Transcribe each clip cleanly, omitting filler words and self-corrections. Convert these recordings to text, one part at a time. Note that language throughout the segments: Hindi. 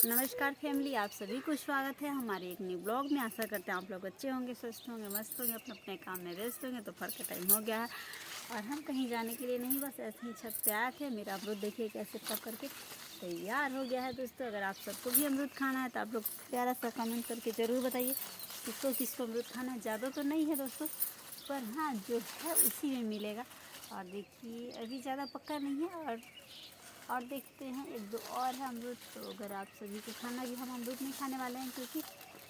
नमस्कार फैमिली, आप सभी को स्वागत है हमारे एक न्यू ब्लॉग में। आशा करते हैं आप लोग अच्छे होंगे, स्वस्थ होंगे, मस्त होंगे, अपने अपने काम में व्यस्त होंगे। तो फर्क का टाइम हो गया है और हम कहीं जाने के लिए नहीं, बस ऐसे ही छत पे आए थे। मेरा अमरूद देखिए कैसे पक करके तैयार हो गया है। दोस्तों, अगर आप सबको भी अमरूद खाना है तो आप लोग प्यारा सा कमेंट करके ज़रूर बताइए किसको किसको अमरूद खाना है। ज़्यादा तो नहीं है दोस्तों, पर हाँ जो है उसी में मिलेगा। और देखिए अभी ज़्यादा पक्का नहीं है और देखते हैं एक दो और है अमरूद। तो अगर आप सभी को खाना भी, हम अमरूद नहीं खाने वाले हैं क्योंकि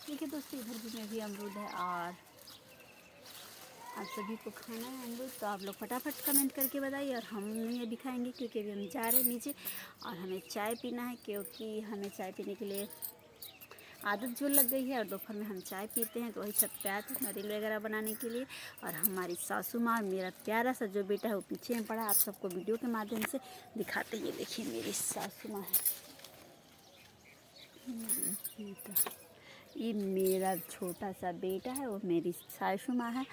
देखिए दोस्तों इधर भी में भी अमरूद है और आप सभी को खाना है अमरूद। तो आप लोग फटाफट कमेंट करके बताइए। और हम नहीं अभी खाएंगे क्योंकि अभी हम जा रहे हैं नीचे और हमें चाय पीना है, क्योंकि हमें चाय पीने के लिए आदत जो लग गई है। और दोपहर में हम चाय पीते हैं तो वही छत पे आए थे नारियल वगैरह बनाने के लिए। और हमारी सासू माँ, मेरा प्यारा सा जो बेटा है वो पीछे में पड़ा। आप सबको वीडियो के माध्यम से दिखाते हैं। ये देखिए मेरी सासू माँ है, बेटा, ये मेरा छोटा सा बेटा है, वो मेरी सासू माँ है।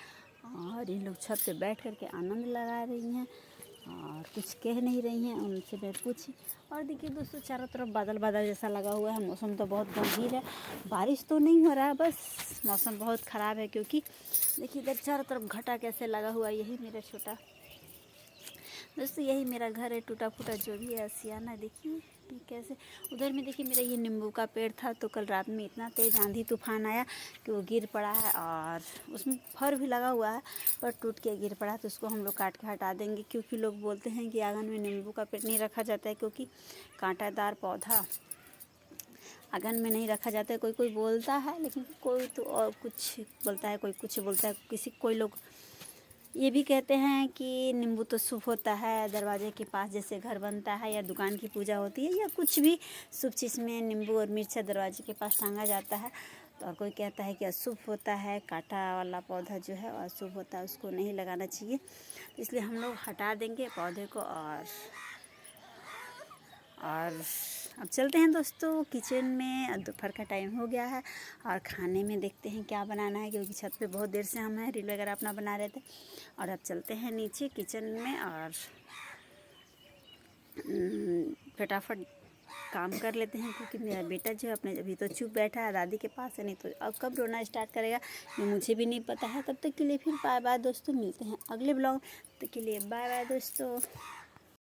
और ये लोग छत पे बैठ करके आनंद लगा रही हैं और कुछ कह नहीं रही हैं, उनसे मैं पूछी। और देखिए दोस्तों चारों तरफ बादल बादल जैसा लगा हुआ है। मौसम तो बहुत गंभीर है, बारिश तो नहीं हो रहा है, बस मौसम बहुत ख़राब है। क्योंकि देखिए इधर चारों तरफ घटा कैसे लगा हुआ है। यही मेरा छोटा दोस्तों, यही मेरा घर है, टूटा फूटा जो भी है आशियाना। देखिए ये कैसे, उधर में देखिए मेरा ये नींबू का पेड़ था, तो कल रात में इतना तेज़ आंधी तूफान आया कि वो गिर पड़ा है। और उसमें फर भी लगा हुआ है पर टूट के गिर पड़ा है। तो उसको हम लोग काट के हटा देंगे, क्योंकि लोग बोलते हैं कि आंगन में नींबू का पेड़ नहीं रखा जाता है, क्योंकि कांटादार पौधा आंगन में नहीं रखा जाता है। कोई कोई बोलता है, लेकिन कोई तो और कुछ बोलता है, कोई कुछ बोलता है। कोई लोग ये भी कहते हैं कि नींबू तो शुभ होता है, दरवाजे के पास जैसे घर बनता है या दुकान की पूजा होती है या कुछ भी शुभ चीज़ में नींबू और मिर्चा दरवाजे के पास टांगा जाता है। तो और कोई कहता है कि अशुभ होता है, कांटा वाला पौधा जो है अशुभ होता है, उसको नहीं लगाना चाहिए। इसलिए हम लोग हटा देंगे पौधे को। और अब चलते हैं दोस्तों किचन में। दोपहर का टाइम हो गया है और खाने में देखते हैं क्या बनाना है, क्योंकि छत पे बहुत देर से हम हैं, रील वगैरह अपना बना रहे थे। और अब चलते हैं नीचे किचन में और फटाफट काम कर लेते हैं। क्योंकि मेरा बेटा जो है अपने अभी तो चुप बैठा है दादी के पास है, नहीं तो अब कब रोना स्टार्ट करेगा ये मुझे भी नहीं पता है। तब तक के लिए फिर बाय बाय दोस्तों, मिलते हैं अगले ब्लॉग। तब तक के लिए बाय बाय दोस्तों।